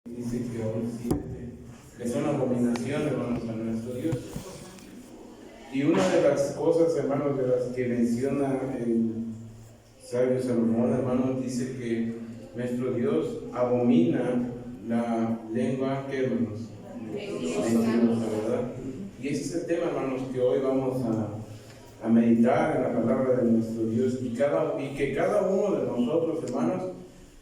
Dice que aún siete, que son abominaciones, hermanos, a nuestro Dios. Y una de las cosas, hermanos, de las que menciona el sabio Salomón, hermanos, dice que nuestro Dios abomina la lengua, ¿qué, hermanos? Mentirosa, ¿verdad? Y ese es el tema, hermanos, que hoy vamos a meditar en la palabra de nuestro Dios y que cada uno de nosotros, hermanos,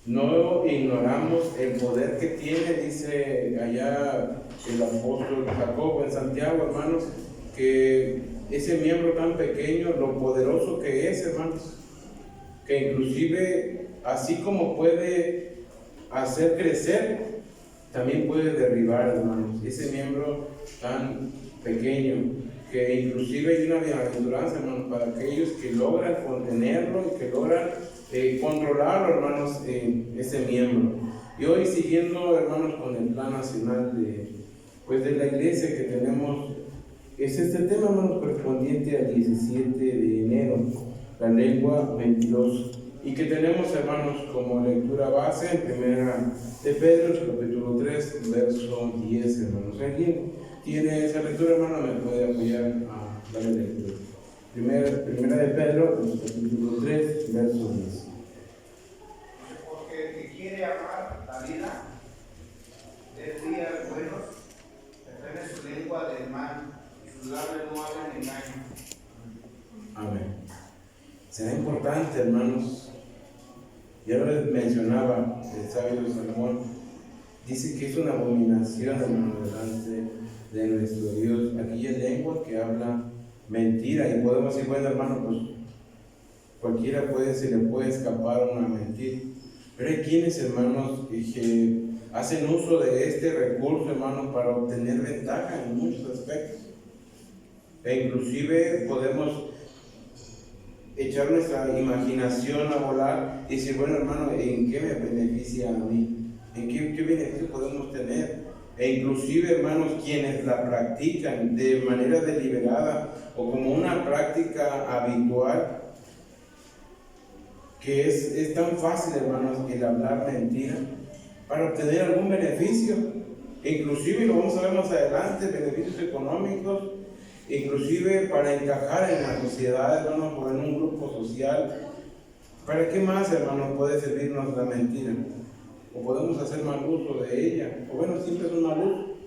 no ignoramos el poder que tiene, dice allá el apóstol Jacobo en Santiago, hermanos, que ese miembro tan pequeño, lo poderoso que es, hermanos, que inclusive así como puede hacer crecer, también puede derribar, hermanos, ese miembro tan pequeño, que inclusive hay una bienaventuranza, hermanos, para aquellos que logran contenerlo y que logran controlarlo, hermanos, ese miembro. Y hoy, siguiendo, hermanos, con el plan nacional de la iglesia que tenemos, es este tema, hermanos, correspondiente al 17 de enero, la lengua mentirosa. Y que tenemos, hermanos, como lectura base en Primera de Pedro, capítulo 3, verso 10, hermanos. ¿Alguien tiene esa lectura, hermano? ¿Me puede apoyar a darle lectura? Primera de Pedro, capítulo 3, verso 10. Porque el que quiere amar la vida, de días buenos, refrene su lengua del mal, y sus labios no hablan engaño. Amén. Será importante, hermanos. Ya lo mencionaba el sabio Salomón. Dice que es una abominación, hermano, delante de nuestro Dios. Aquella lengua que habla mentira. Y podemos decir, bueno, hermano, pues cualquiera se le puede escapar una mentira. Pero hay quienes, hermanos, que hacen uso de este recurso, hermanos, para obtener ventaja en muchos aspectos. E inclusive podemos echar nuestra imaginación a volar y decir, bueno, hermano, ¿en qué me beneficia a mí? ¿En qué beneficio podemos tener? E inclusive, hermanos, quienes la practican de manera deliberada o como una práctica habitual, que es tan fácil, hermanos, el hablar mentira para obtener algún beneficio, inclusive, lo vamos a ver más adelante, beneficios económicos, inclusive para encajar en la sociedad, hermanos, o en un grupo social. ¿Para qué más, hermanos, puede servirnos la mentira? O podemos hacer mal uso de ella, o bueno, siempre es un mal uso.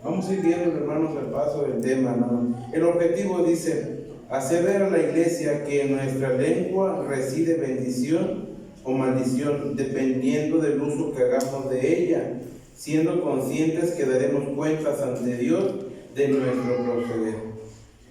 Vamos a ir viendo, hermanos, el paso del tema, hermanos. El objetivo dice: hacer ver a la iglesia que en nuestra lengua reside bendición o maldición, dependiendo del uso que hagamos de ella, siendo conscientes que daremos cuentas ante Dios de nuestro proceder.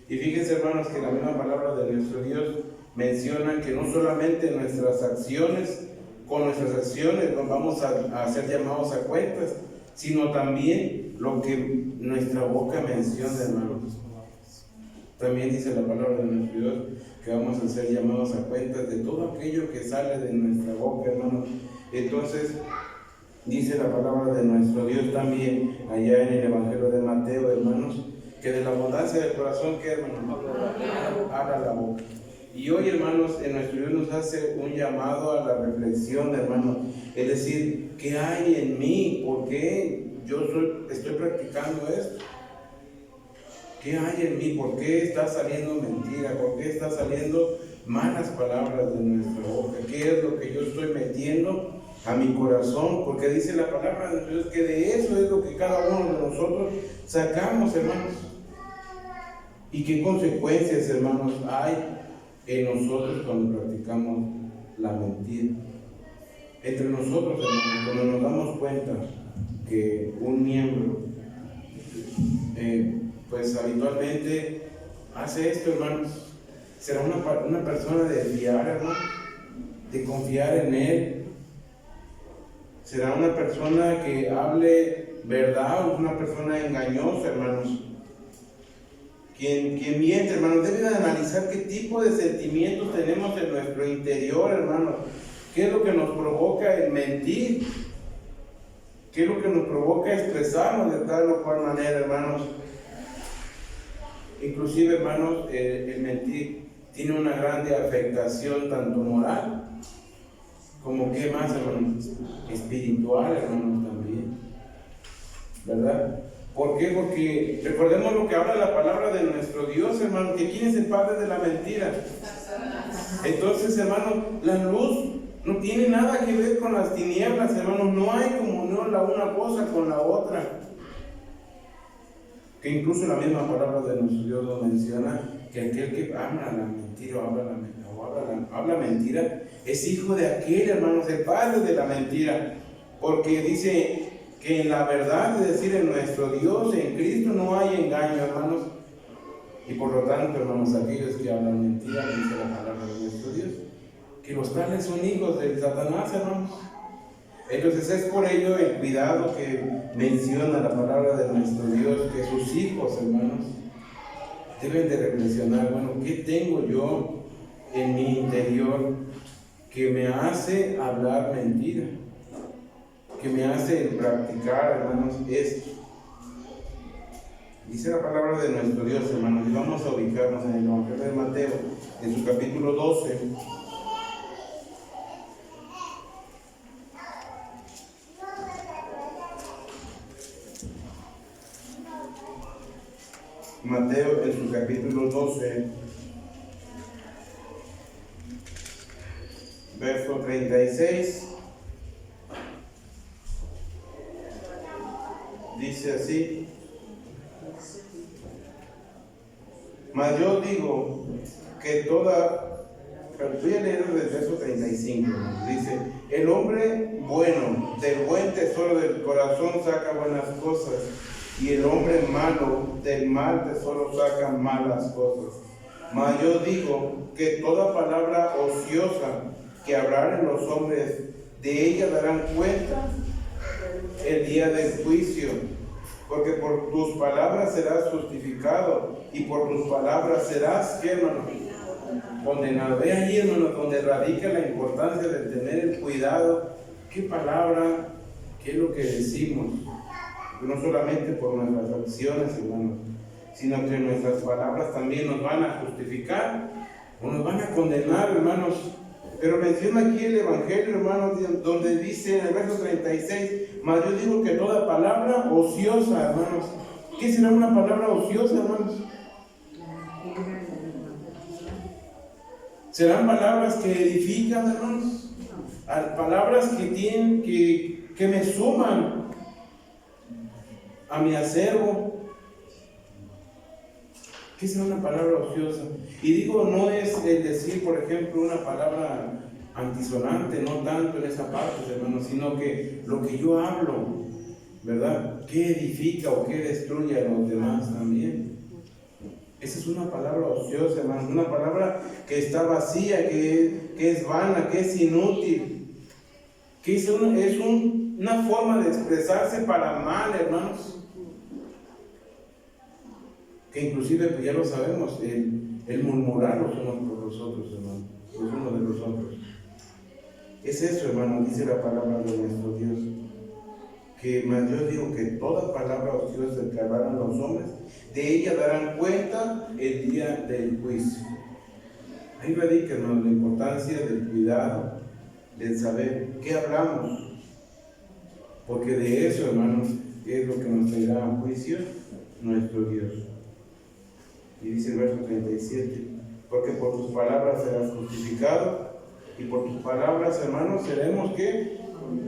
Y fíjense, hermanos, que la misma palabra de nuestro Dios menciona que no solamente nuestras acciones, con nuestras acciones nos vamos a ser llamados a cuentas, sino también lo que nuestra boca menciona, hermanos. También dice la palabra de nuestro Dios que vamos a ser llamados a cuentas de todo aquello que sale de nuestra boca, hermanos. Entonces, dice la palabra de nuestro Dios también, allá en el Evangelio de Mateo, hermanos, que de la abundancia del corazón, ¿qué, hermanos? Habla la boca. Y hoy, hermanos, en nuestro Dios nos hace un llamado a la reflexión, hermanos. Es decir, ¿qué hay en mí? ¿Por qué yo estoy practicando esto? ¿Qué hay en mí? ¿Por qué está saliendo mentira? ¿Por qué está saliendo malas palabras de nuestra boca? ¿Qué es lo que yo estoy metiendo a mi corazón? Porque dice la palabra de Dios que de eso es lo que cada uno de nosotros sacamos, hermanos. ¿Y qué consecuencias, hermanos, hay en nosotros cuando practicamos la mentira? Entre nosotros, hermanos, cuando nos damos cuenta que un miembro pues habitualmente hace esto, hermanos, será una persona de fiar, hermanos, de confiar en él. Será una persona que hable verdad o una persona engañosa, hermanos. Quien miente, hermanos, debe de analizar qué tipo de sentimientos tenemos en nuestro interior, hermanos. ¿Qué es lo que nos provoca el mentir? ¿Qué es lo que nos provoca expresarnos de tal o cual manera, hermanos? Inclusive, hermanos, el mentir tiene una grande afectación tanto moral como que más, hermanos, espiritual, hermanos, también, ¿verdad? ¿Por qué? Porque recordemos lo que habla la palabra de nuestro Dios, hermano, que ¿quién es el padre de la mentira? Entonces, hermano, la luz no tiene nada que ver con las tinieblas, hermano. No hay comunión la una cosa con la otra. Que incluso la misma palabra de nuestro Dios lo menciona, que aquel que habla la mentira o habla mentira es hijo de aquel, hermanos, el padre de la mentira. Porque dice que en la verdad, es decir, en nuestro Dios, en Cristo, no hay engaño, hermanos. Y por lo tanto, hermanos, aquellos que hablan mentira, dice la palabra de nuestro Dios, que los tales son hijos de Satanás, hermanos. Entonces es por ello el cuidado que menciona la palabra de nuestro Dios, que sus hijos, hermanos, deben de reflexionar, bueno, ¿qué tengo yo en mi interior que me hace hablar mentira? Que me hace practicar, hermanos, esto. Dice la palabra de nuestro Dios, hermanos, y vamos a ubicarnos en el Evangelio de Mateo, en su capítulo 12. Mateo, en su capítulo 12, verso 36, dice así: mas yo digo que toda, voy a leer desde el verso 35, dice: el hombre bueno, del buen tesoro del corazón saca buenas cosas, y el hombre malo, del mal tesoro saca malas cosas. Mas yo digo que toda palabra ociosa que hablaren los hombres, de ella darán cuenta el día del juicio. Porque por tus palabras serás justificado, y por tus palabras serás, ¿qué, hermano? Condenado. Ve ahí, hermano, donde radica la importancia de tener el cuidado. ¿Qué palabra, qué es lo que decimos? No solamente por nuestras acciones, hermanos, sino que nuestras palabras también nos van a justificar o nos van a condenar, hermanos. Pero menciona aquí el Evangelio, hermanos, donde dice en el verso 36, mas yo digo que toda palabra ociosa, hermanos. ¿Qué será una palabra ociosa, hermanos? ¿Serán palabras que edifican, hermanos? Palabras que tienen, que me suman a mi acervo. ¿Qué será una palabra ociosa? Y digo, no es el decir, por ejemplo, una palabra antisonante, no tanto en esa parte, hermanos, sino que lo que yo hablo, ¿verdad? ¿Qué edifica o qué destruye a los demás también? Esa es una palabra ociosa, hermanos, una palabra que está vacía, que es vana, que es inútil, que es una forma de expresarse para mal, hermanos. Que inclusive, pues ya lo sabemos, el murmurar los unos por los otros, hermano, los unos de los otros. Es eso, hermano, dice la palabra de nuestro Dios, que más yo digo que toda palabra ociosa que hablaron los hombres, de ella darán cuenta el día del juicio. Ahí radica, hermano, la importancia del cuidado, del saber qué hablamos, porque de eso, hermanos, es lo que nos traerá a juicio nuestro Dios. Y dice el verso 37, porque por tus palabras serás justificado, y por tus palabras, hermanos, seremos, ¿qué?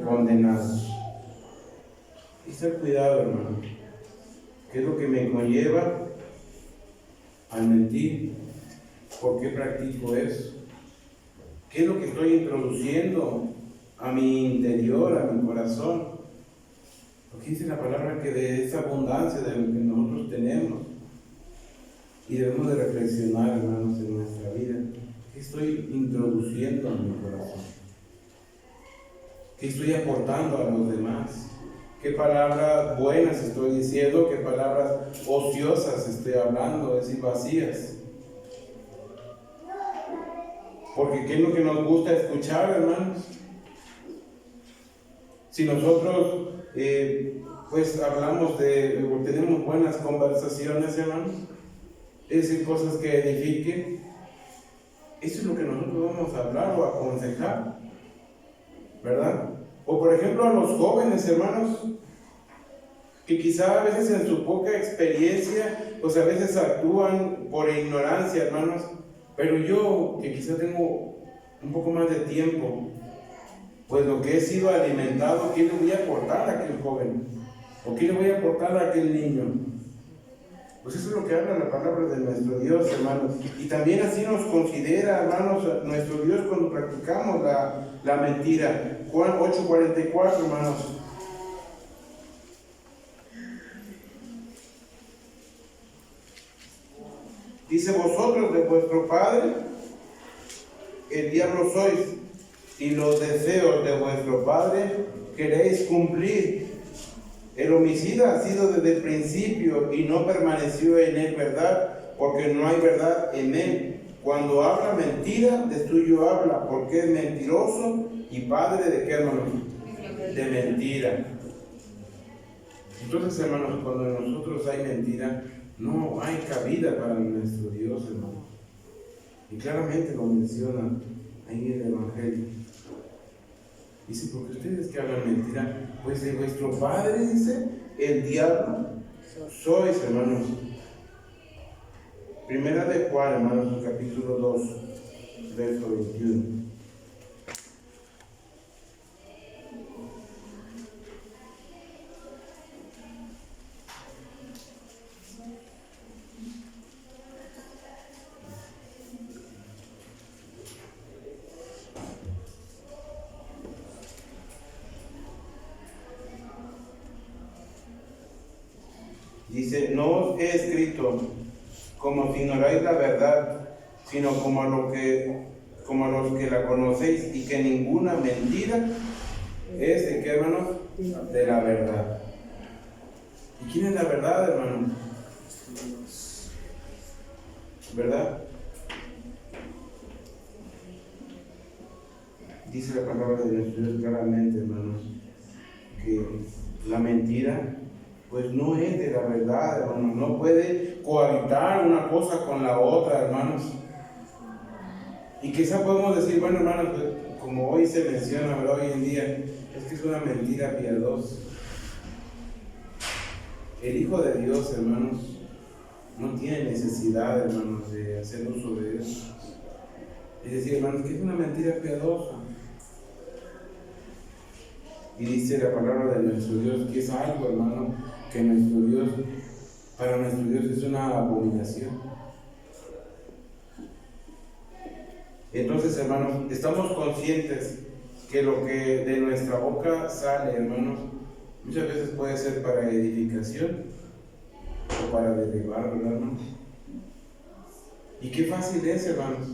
Condenados. Y ser cuidado, hermano. ¿Qué es lo que me conlleva al mentir? ¿Por qué practico eso? ¿Qué es lo que estoy introduciendo a mi interior, a mi corazón? Porque dice la palabra que de esa abundancia de lo que nosotros tenemos, y debemos de reflexionar, hermanos, en nuestra vida. ¿Qué estoy introduciendo a mi corazón? ¿Qué estoy aportando a los demás? ¿Qué palabras buenas estoy diciendo? ¿Qué palabras ociosas estoy hablando? Es decir, vacías. Porque ¿qué es lo que nos gusta escuchar, hermanos? Si nosotros, pues hablamos tenemos buenas conversaciones, hermanos, es decir, cosas que edifiquen, eso es lo que nosotros vamos a hablar o aconsejar. ¿verdad? O por ejemplo a los jóvenes, hermanos, que quizá a veces en su poca experiencia, pues a veces actúan por ignorancia, hermanos, pero yo, que quizá tengo un poco más de tiempo, pues lo que he sido alimentado, ¿qué le voy a aportar a aquel joven? ¿O qué le voy a aportar a aquel niño? Pues eso es lo que habla la palabra de nuestro Dios, hermanos. Y también así nos considera, hermanos, nuestro Dios cuando practicamos la mentira. Juan 8:44, hermanos. Dice: vosotros de vuestro padre el diablo sois, y los deseos de vuestro padre queréis cumplir. El homicida ha sido desde el principio y no permaneció en él verdad, porque no hay verdad en él. Cuando habla mentira, de suyo habla, porque es mentiroso y padre de qué, hermanos? De mentira. Entonces, hermanos, cuando en nosotros hay mentira, no hay cabida para nuestro Dios, hermanos. Y claramente lo menciona ahí en el Evangelio. Dice: porque ustedes que hablan mentira, pues de vuestro padre, dice, el diablo sois, hermanos. Primera de Juan, hermanos, capítulo 2, verso 21. Dice: no os he escrito como si ignoráis la verdad, sino como a los que la conocéis, y que ninguna mentira es de qué, hermanos, de la verdad. ¿Y quién es la verdad, hermanos? ¿Verdad? Dice la palabra de Dios claramente, hermanos, que la mentira pues no es de la verdad, hermanos. No puede cohabitar una cosa con la otra, hermanos. Y quizá podemos decir: bueno, hermanos, pues, como hoy se menciona, ¿verdad? Hoy en día, es que es una mentira piadosa. El Hijo de Dios, hermanos, no tiene necesidad, hermanos, de hacer uso de eso. Es decir, hermanos, que es una mentira piadosa. Y dice la palabra de nuestro Dios que es algo, hermano, que nuestro Dios, para nuestro Dios es una abominación. Entonces, hermanos, estamos conscientes que lo que de nuestra boca sale, hermanos, muchas veces puede ser para edificación o para derribar, ¿verdad, hermanos? Y qué fácil es, hermanos.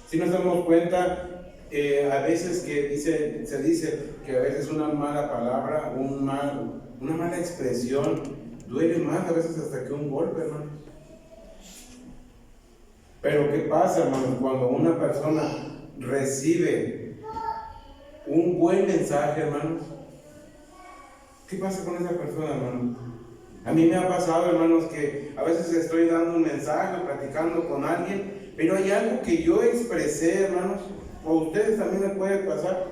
Si nos damos cuenta, a veces que se dice que a veces una mala palabra, una mala expresión duele más a veces hasta que un golpe, hermanos. Pero ¿qué pasa, hermanos, cuando una persona recibe un buen mensaje, hermanos? ¿Qué pasa con esa persona, hermanos? A mí me ha pasado, hermanos, que a veces estoy dando un mensaje, platicando con alguien, pero hay algo que yo expresé, hermanos, o a ustedes también les puede pasar,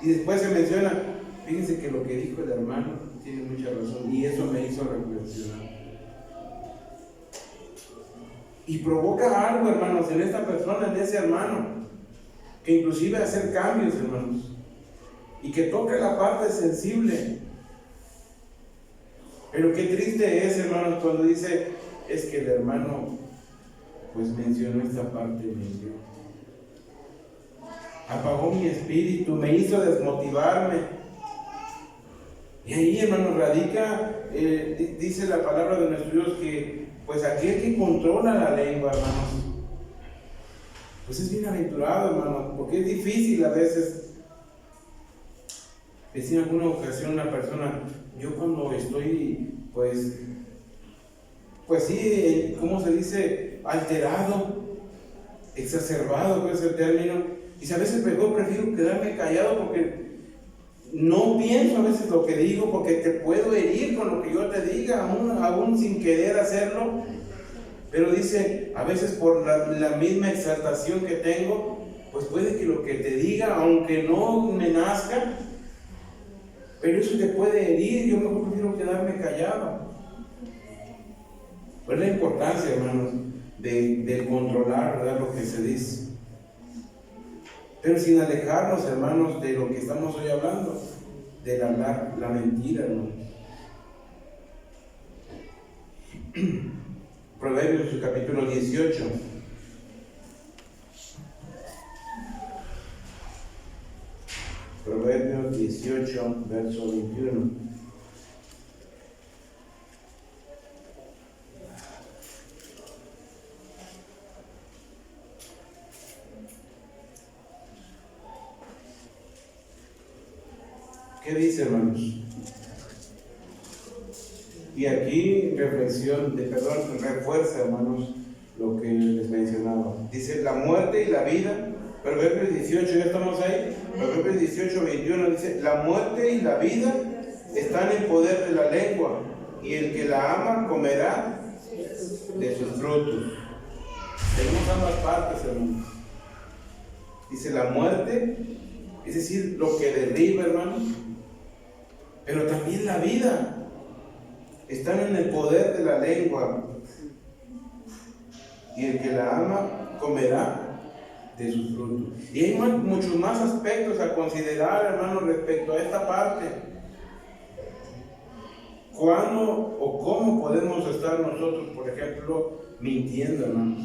y después se menciona: fíjense que lo que dijo el hermano tiene mucha razón, y eso me hizo reflexionar. Y provoca algo, hermanos, en esta persona, en ese hermano, que inclusive hacer cambios, hermanos, y que toque la parte sensible. Pero qué triste es, hermanos, cuando dice: es que el hermano pues mencionó esta parte de Dios, apagó mi espíritu, me hizo desmotivarme. Y ahí, hermanos, radica, dice la palabra de nuestro Dios, que pues aquel que controla la lengua, hermanos, pues es bienaventurado, hermanos, porque es difícil a veces. Decía en alguna ocasión una persona: yo cuando estoy, pues sí, ¿cómo se dice? Alterado, exacerbado, pues es el término. Y a veces prefiero quedarme callado, porque no pienso a veces lo que digo, porque te puedo herir con lo que yo te diga, aún sin querer hacerlo. Pero dice, a veces por la misma exaltación que tengo, pues puede que lo que te diga, aunque no me nazca, pero eso te puede herir. Yo mejor prefiero quedarme callado. ¿Cuál es la importancia, hermanos, de controlar, ¿verdad?, lo que se dice? Pero sin alejarnos, hermanos, de lo que estamos hoy hablando, del hablar la mentira, hermanos. Proverbios capítulo 18. Proverbios 18, verso 21. ¿Qué dice, hermanos? Y aquí refuerza, hermanos, lo que les mencionaba. Dice, la muerte y la vida, Proverbios 18, ya estamos ahí, Proverbios 18, 21, dice, la muerte y la vida están en poder de la lengua, y el que la ama comerá de sus frutos. Tenemos ambas partes, hermanos. Dice, la muerte, es decir, lo que derriba, hermanos, pero también la vida. Están en el poder de la lengua, y el que la ama comerá de sus frutos. Y hay muchos más aspectos a considerar, hermanos, respecto a esta parte. ¿Cuándo o cómo podemos estar nosotros, por ejemplo, mintiendo, hermanos?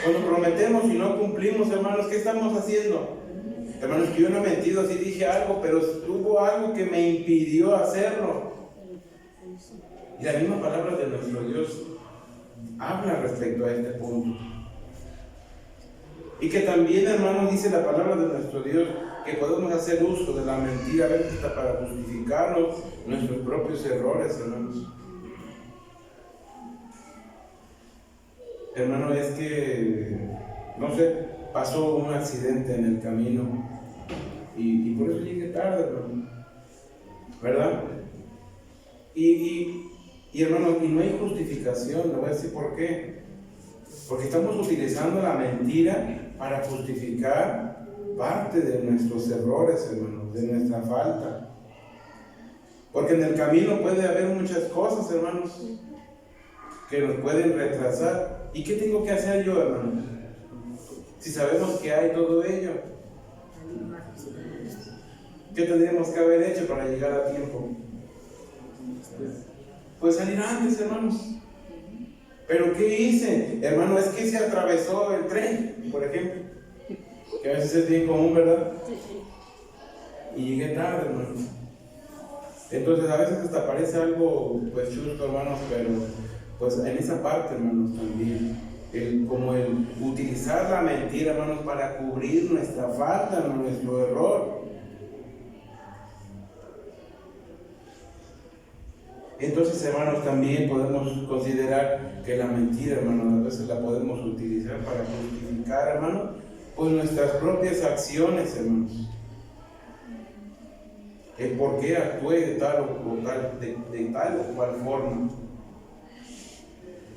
Cuando prometemos y no cumplimos, hermanos, ¿qué estamos haciendo? Hermanos, que yo no he mentido, sí dije algo, pero hubo algo que me impidió hacerlo. Y la misma palabra de nuestro Dios habla respecto a este punto. Y que también, hermanos, dice la palabra de nuestro Dios que podemos hacer uso de la mentira a veces hasta para justificarnos nuestros propios errores, hermanos. Hermano, es que, no sé, pasó un accidente en el camino y por eso llegué tarde, hermano, ¿verdad? Y hermano, y no hay justificación, le voy a decir por qué. Porque estamos utilizando la mentira para justificar parte de nuestros errores, hermanos, de nuestra falta. Porque en el camino puede haber muchas cosas, hermanos, que nos pueden retrasar. ¿Y qué tengo que hacer yo, hermanos? Si sabemos que hay todo ello, ¿qué tendríamos que haber hecho para llegar a tiempo? Pues salir antes, hermanos. ¿Pero qué hice? Hermano, es que se atravesó el tren, por ejemplo, que a veces es bien común, ¿verdad? Y llegué tarde, hermano. Entonces a veces hasta parece algo, pues, chusto, hermanos, pero pues en esa parte, hermanos, también como el utilizar la mentira, hermanos, para cubrir nuestra falta, nuestro error. Entonces, hermanos, también podemos considerar que la mentira, hermanos, a veces la podemos utilizar para justificar, hermanos, pues nuestras propias acciones, hermanos. El por qué actúe de tal o cual forma.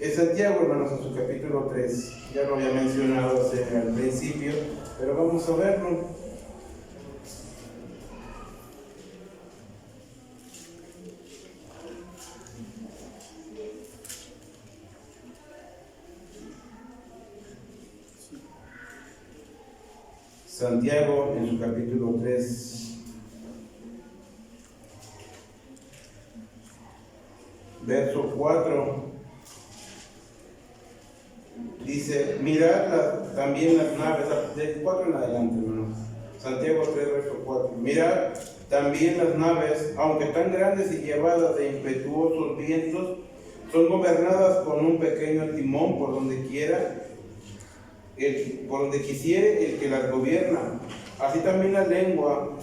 En Santiago, hermanos, en su capítulo 3, ya lo había mencionado al principio, pero vamos a verlo. Santiago, en su capítulo 3, verso 4, dice, mirad también las naves, del 4 en adelante, hermanos. Santiago 3, verso 4, mirad también las naves, aunque tan grandes y llevadas de impetuosos vientos, son gobernadas con un pequeño timón por donde quisiere el que las gobierna. Así también la lengua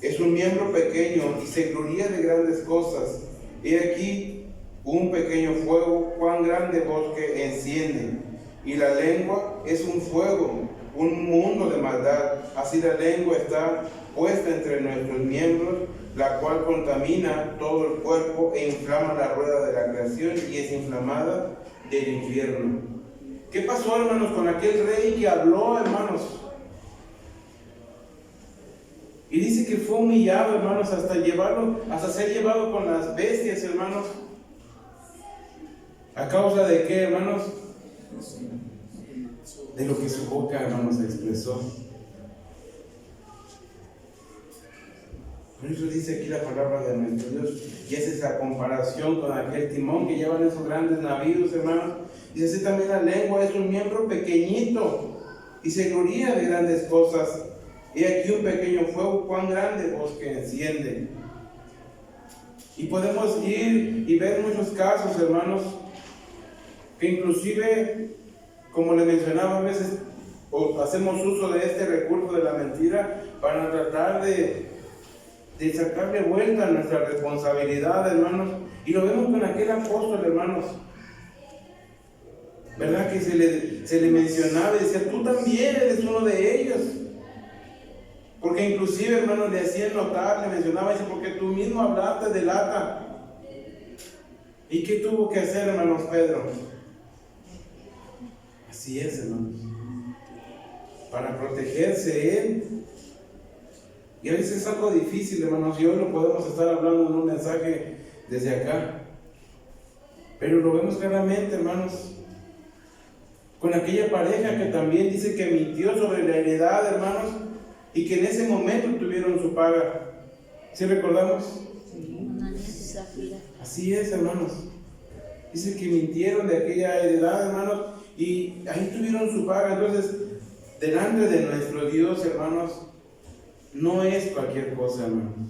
es un miembro pequeño y se gloría de grandes cosas. He aquí un pequeño fuego, cuán grande bosque enciende. Y la lengua es un fuego, un mundo de maldad. Así la lengua está puesta entre nuestros miembros, la cual contamina todo el cuerpo e inflama la rueda de la creación y es inflamada del infierno. ¿Qué pasó, hermanos, con aquel rey que habló, hermanos? Y dice que fue humillado, hermanos, hasta ser llevado con las bestias, hermanos. ¿A causa de qué, hermanos? De lo que su boca, hermanos, expresó. Por eso dice aquí la palabra de nuestro Dios, y es esa comparación con aquel timón que llevan esos grandes navíos, hermanos. Y así también la lengua es un miembro pequeñito y se gloría de grandes cosas. Y aquí un pequeño fuego, cuán grande bosque enciende. Y podemos ir y ver muchos casos, hermanos, que inclusive, como le mencionaba, a veces hacemos uso de este recurso de la mentira para tratar de sacarle vuelta a nuestra responsabilidad, hermanos. Y lo vemos con aquel apóstol, hermanos, ¿verdad? Que se le mencionaba y decía, tú también eres uno de ellos. Porque inclusive, hermanos, le hacían notar, le mencionaba, dice, porque tú mismo hablaste del ata. ¿Y qué tuvo que hacer, hermanos, Pedro? Así es, hermanos. Para protegerse él. Y a veces es algo difícil, hermanos, y hoy lo podemos estar hablando en un mensaje desde acá. Pero lo vemos claramente, hermanos, con aquella pareja que también dice que mintió sobre la heredad, hermanos, y que en ese momento tuvieron su paga. ¿Sí recordamos? Así es, hermanos. Dice que mintieron de aquella heredad, hermanos, y ahí tuvieron su paga. Entonces, delante de nuestro Dios, hermanos, no es cualquier cosa, hermanos.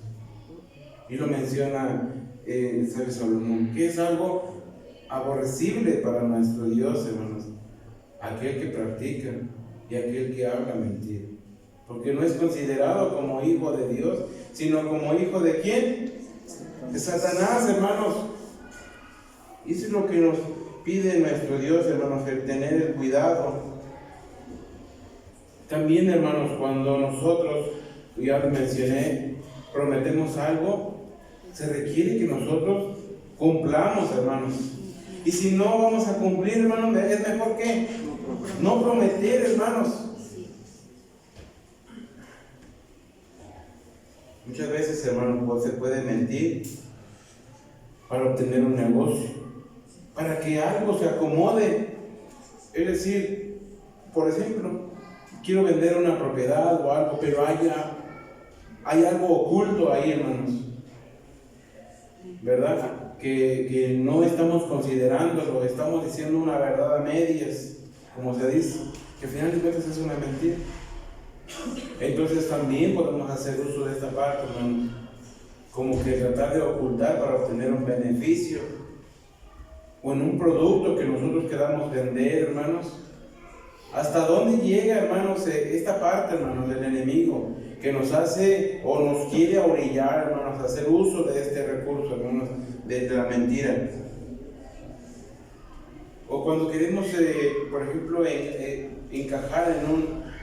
Y lo menciona el sabio Salomón, que es algo aborrecible para nuestro Dios, hermanos, aquel que practica y aquel que habla mentira. Porque no es considerado como hijo de Dios, sino como hijo de ¿quién? De Satanás, hermanos. Y eso es lo que nos pide nuestro Dios, hermanos, el tener el cuidado. También, hermanos, cuando nosotros, ya lo mencioné, prometemos algo, se requiere que nosotros cumplamos, hermanos. Y si no vamos a cumplir, hermanos, es mejor que no prometer, hermanos. Muchas veces, hermanos, pues, se puede mentir para obtener un negocio, para que algo se acomode. Es decir, por ejemplo, quiero vender una propiedad o algo, pero hay algo oculto ahí, hermanos, ¿verdad? Que no estamos considerándolo, estamos diciendo una verdad a medias, como se dice, que al final de cuentas es una mentira. Entonces también podemos hacer uso de esta parte, hermanos, como que tratar de ocultar para obtener un beneficio, o en un producto que nosotros queramos vender, hermanos. ¿Hasta dónde llega, hermanos, esta parte, hermanos, del enemigo, que nos hace o nos quiere orillar, hermanos, a hacer uso de este recurso, hermanos, de la mentira? O cuando queremos, por ejemplo, encajar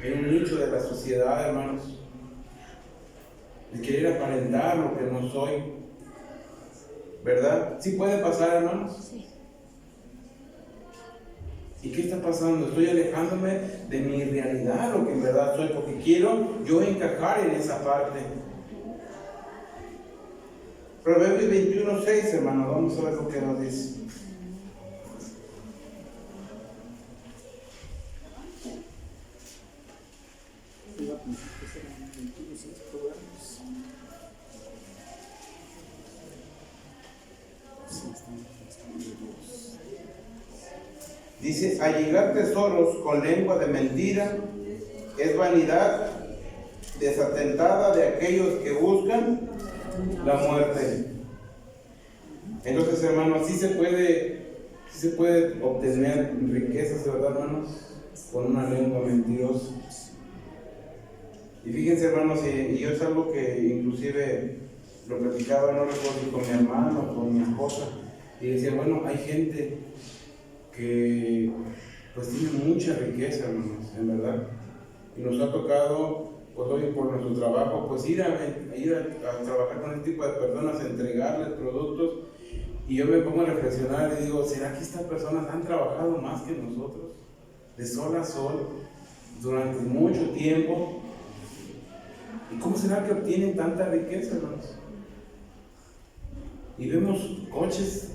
en un nicho de la sociedad, hermanos, de querer aparentar lo que no soy, ¿verdad? ¿Sí puede pasar, hermanos? Sí. ¿Y qué está pasando? Estoy alejándome de mi realidad, lo que en verdad soy, porque quiero yo encajar en esa parte. Proverbios 21:6, hermano, vamos a ver lo que nos dice. Dice, allegar tesoros con lengua de mentira es vanidad desatentada de aquellos que buscan la muerte. Entonces, hermanos, sí se puede obtener riquezas, ¿verdad, hermanos? Con una lengua mentirosa. Y fíjense, hermanos, y yo es algo que inclusive lo platicaba, no recuerdo si con mi hermano o con mi esposa, y decía, bueno, hay gente que pues tiene mucha riqueza, hermanos, en verdad, y nos ha tocado, pues hoy por nuestro trabajo, pues ir a trabajar con este tipo de personas, entregarles productos, y yo me pongo a reflexionar y digo, ¿será que estas personas han trabajado más que nosotros? de sol a sol, durante mucho tiempo. ¿Y cómo será que obtienen tanta riqueza, hermanos? Y vemos coches,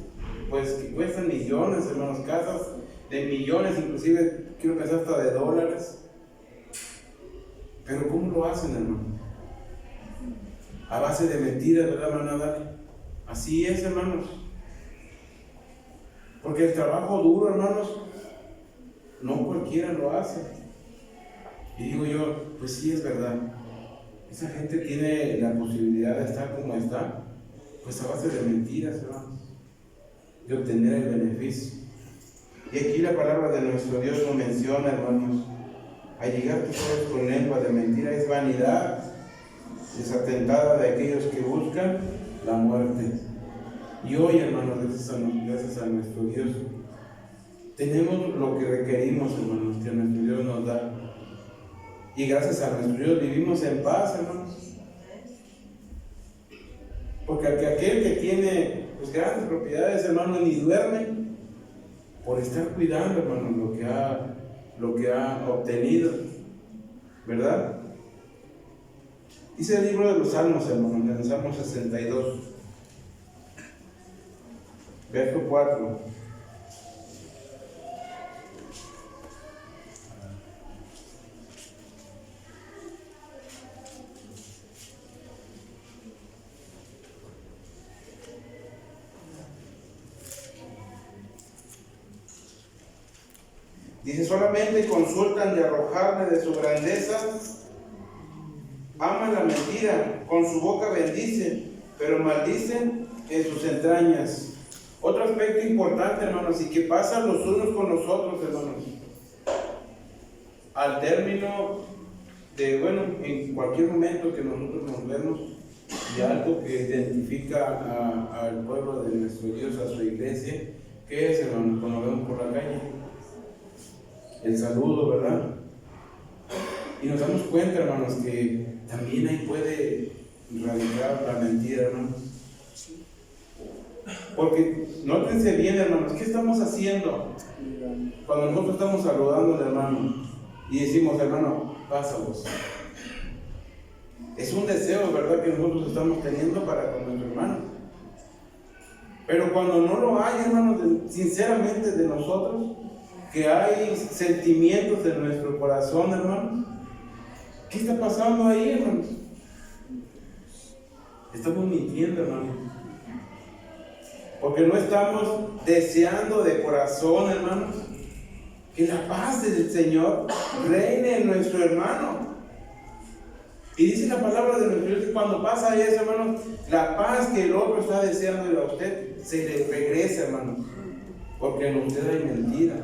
pues, que cuestan millones, hermanos, casas de millones, inclusive, quiero pensar hasta de dólares. Pero ¿cómo lo hacen, hermano? A base de mentiras, ¿verdad, hermano Dani? Así es, hermanos. Porque el trabajo duro, hermanos, no cualquiera lo hace. Y digo yo, pues sí, es verdad. Esa gente tiene la posibilidad de estar como está, pues a base de mentiras, hermanos, de obtener el beneficio. Y aquí la palabra de nuestro Dios lo menciona, hermanos. Allegar tus ojos con lengua de mentira es vanidad desatentada de aquellos que buscan la muerte. Y hoy, hermanos, gracias a nuestro Dios, tenemos lo que requerimos, hermanos, que nuestro Dios nos da. Y gracias a nuestro Dios vivimos en paz, hermanos. Porque aquel que tiene pues, grandes propiedades, hermanos, ni duerme por estar cuidando, hermanos, lo que ha obtenido, ¿verdad? Dice el libro de los Salmos, hermanos, en el Salmo 62, verso 4. Dice, solamente consultan de arrojarle de su grandeza, aman la mentira, con su boca bendicen, pero maldicen en sus entrañas. Otro aspecto importante, hermanos, y que pasa los unos con los otros, hermanos, al término de, bueno, en cualquier momento que nosotros nos vemos, y algo que identifica al pueblo de nuestro Dios, a su iglesia, ¿qué es, hermanos? Cuando vemos por la calle, el saludo, ¿verdad? Y nos damos cuenta, hermanos, que también ahí puede radicar la mentira, hermanos. Porque nótense bien, hermanos, ¿qué estamos haciendo? Cuando nosotros estamos saludando al hermano y decimos, hermano, pasa vos. Es un deseo, ¿verdad?, que nosotros estamos teniendo para con nuestro hermano. Pero cuando no lo hay, hermanos, sinceramente de nosotros, que hay sentimientos en nuestro corazón, hermanos, ¿qué está pasando ahí, hermanos? Estamos mintiendo, hermanos. Porque no estamos deseando de corazón, hermanos, que la paz del Señor reine en nuestro hermano. Y dice la palabra de nuestro Dios que cuando pasa eso, hermanos, la paz que el otro está deseando a usted se le regresa, hermanos. Porque en usted hay mentira.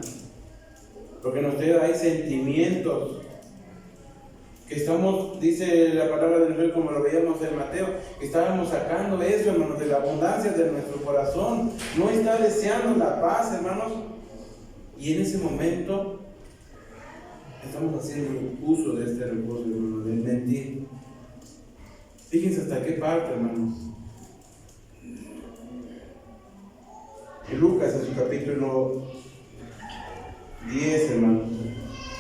Porque en usted hay sentimientos. Que estamos, dice la palabra de Dios, como lo veíamos en Mateo, que estábamos sacando eso, hermanos, de la abundancia de nuestro corazón. No está deseando la paz, hermanos. Y en ese momento estamos haciendo uso de este recurso, hermanos, del mentir. Fíjense hasta qué parte, hermanos. En Lucas, en su capítulo 10, hermanos,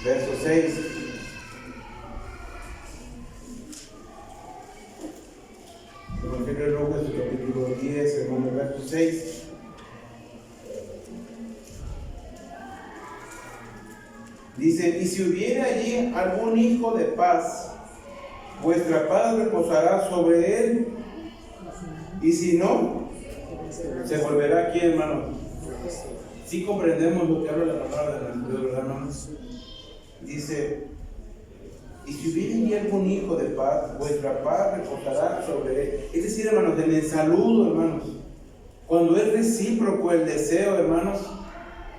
verso 6. Evangelio de Lucas, en su capítulo 10, hermanos, verso 6. Dice, y si hubiere allí algún hijo de paz, vuestra paz reposará sobre él, y si no, se volverá aquí, hermano. Si comprendemos lo que habla la palabra de nuestro Dios, ¿verdad, hermanos? Dice, y si hubiere allí algún hijo de paz, vuestra paz reposará sobre él. Es decir, hermanos, en el saludo, hermanos, cuando es recíproco el deseo, hermanos,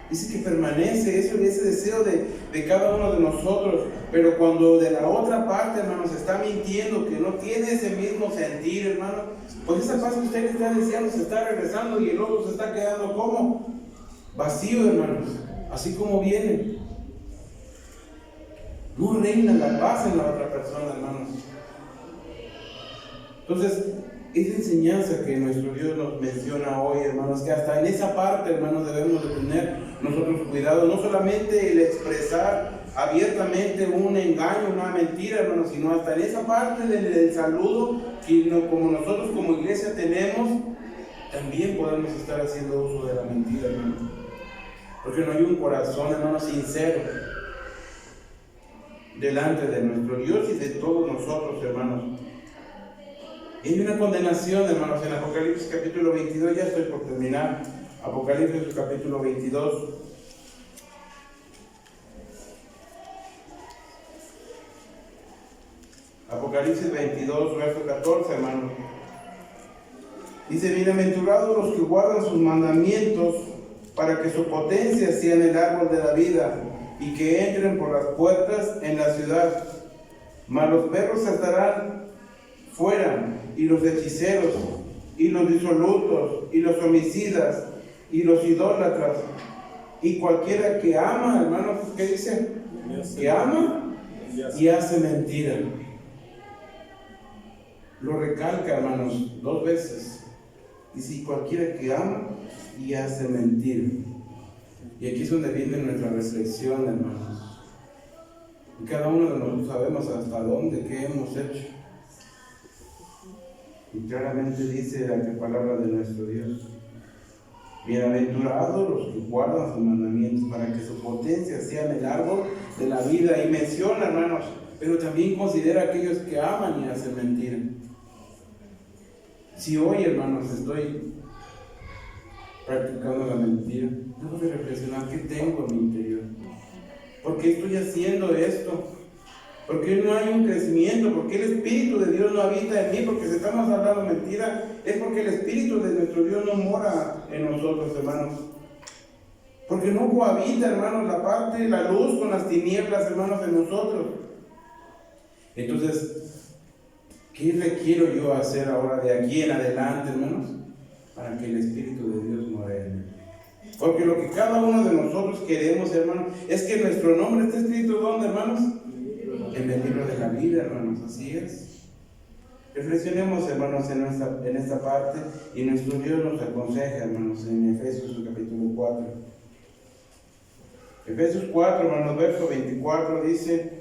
dice que permanece ese deseo de cada uno de nosotros. Pero cuando de la otra parte, hermanos, está mintiendo, que no tiene ese mismo sentir, hermanos, pues esa paz que usted está deseando se está regresando y el otro se está quedando como vacío, hermanos, así como viene. No reina la paz en la otra persona, hermanos. Entonces, esa enseñanza que nuestro Dios nos menciona hoy, hermanos, que hasta en esa parte, hermanos, debemos de tener nosotros cuidado, no solamente el expresar abiertamente un engaño, una mentira, hermanos, sino hasta en esa parte del saludo que como nosotros como iglesia tenemos, también podemos estar haciendo uso de la mentira, hermanos, porque no hay un corazón, hermanos, sincero delante de nuestro Dios y de todos nosotros, hermanos. Y hay una condenación, hermanos, en Apocalipsis capítulo 22, ya estoy por terminar, Apocalipsis capítulo 22. Apocalipsis 22, verso 14, hermanos. Dice: bienaventurados los que guardan sus mandamientos, para que su potencia sea en el árbol de la vida, y que entren por las puertas en la ciudad. Mas los perros estarán fuera, y los hechiceros, y los disolutos, y los homicidas, y los idólatras, y cualquiera que ama, hermanos, ¿qué dice? Que ama y hace mentira. Lo recalca, hermanos, 2 veces. Dice: y cualquiera que ama y hace mentira. Y aquí es donde viene nuestra reflexión, hermanos. Y cada uno de nosotros sabemos hasta dónde, qué hemos hecho. Y claramente dice la palabra de nuestro Dios: bienaventurados los que guardan sus mandamientos, para que su potencia sea en el árbol de la vida. Y menciona, hermanos, pero también considera a aquellos que aman y hacen mentira. Si hoy, hermanos, estoy practicando la mentira, debo de reflexionar qué tengo en mi interior. ¿Por qué estoy haciendo esto? ¿Por qué no hay un crecimiento? ¿Por qué el Espíritu de Dios no habita en mí? Porque si estamos hablando mentira, es porque el Espíritu de nuestro Dios no mora en nosotros, hermanos. Porque no cohabita, hermanos, la luz con las tinieblas, hermanos, en nosotros. Entonces, ¿qué requiero yo hacer ahora de aquí en adelante, hermanos? Para que el Espíritu de Dios more en mí. Porque lo que cada uno de nosotros queremos, hermanos, es que nuestro nombre esté escrito, ¿dónde, hermanos? En el libro de la vida, hermanos, así es. Reflexionemos, hermanos, en esta parte, y nuestro Dios nos aconseja, hermanos, en Efesios capítulo 4. Efesios 4, hermanos, verso 24 dice: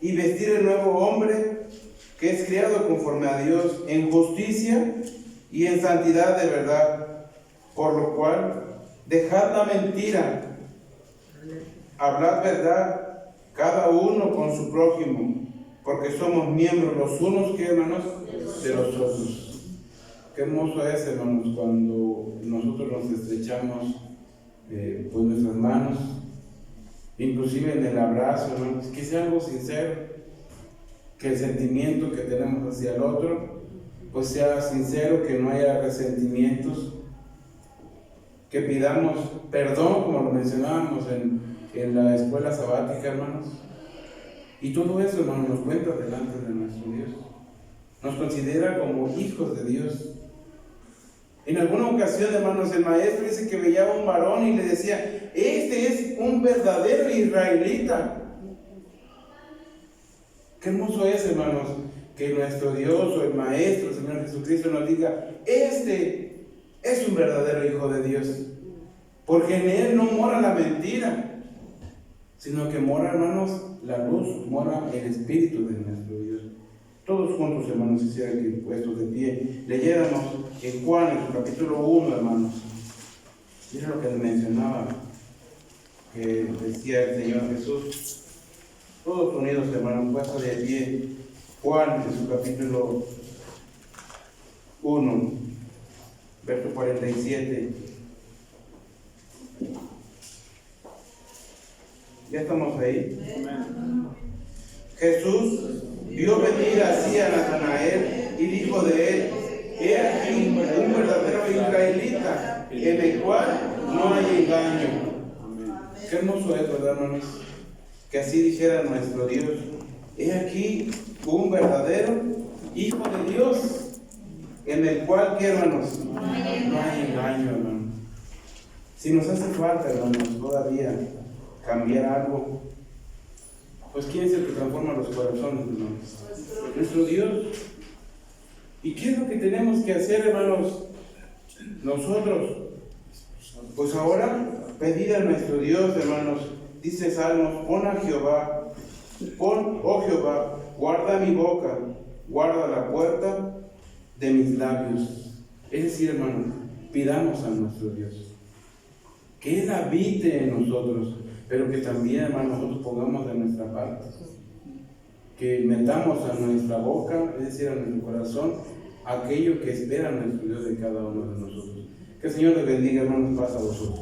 y vestir el nuevo hombre, que es criado conforme a Dios, en justicia y en santidad de verdad, por lo cual dejad la mentira, hablad verdad cada uno con su prójimo, porque somos miembros los unos, ¿qué, hermanos? De los otros. Qué hermoso es, hermanos, cuando nosotros nos estrechamos pues nuestras manos, inclusive en el abrazo, hermanos, que sea algo sincero, que el sentimiento que tenemos hacia el otro pues sea sincero, que no haya resentimientos, que pidamos perdón, como lo mencionábamos en la escuela sabática, hermanos. Y todo eso, hermanos, nos cuenta delante de nuestro Dios. Nos considera como hijos de Dios. En alguna ocasión, hermanos, el maestro dice que veía a un varón y le decía: este es un verdadero israelita. Qué hermoso es, hermanos, que nuestro Dios o el Maestro, el Señor Jesucristo, nos diga: este es un verdadero hijo de Dios. Porque en él no mora la mentira, sino que mora, hermanos, la luz, mora el Espíritu de nuestro Dios. Todos juntos, hermanos, quisiera que puestos de pie leyéramos en Juan, en su capítulo 1, hermanos. Mira lo que mencionaba, que decía el Señor Jesús. Todos unidos, hermanos, puestos de pie. Juan, en su capítulo 1, verso 47. ¿Ya estamos ahí? Jesús vio venir así a Natanael y dijo de él: he aquí un verdadero israelita, en el cual no hay engaño. Qué hermoso es, ¿verdad, hermanos? Que así dijera nuestro Dios: he aquí un verdadero hijo de Dios, en el cual, ¿qué, hermanos? No hay engaño, hermanos. Si nos hace falta, hermanos, todavía cambiar algo, pues ¿quién es el que transforma los corazones, hermanos? Nuestro Dios. ¿Y qué es lo que tenemos que hacer, hermanos? Nosotros Pues ahora, pedid a nuestro Dios, hermanos, dice Salmos, pon, oh Jehová, guarda mi boca, guarda la puerta de mis labios. Es decir, hermanos, pidamos a nuestro Dios que Él habite en nosotros, pero que también, hermanos, nosotros pongamos de nuestra parte, que metamos a nuestra boca, es decir, a nuestro corazón, aquello que espera nuestro Dios de cada uno de nosotros. Que el Señor les bendiga, hermanos, paz a vosotros.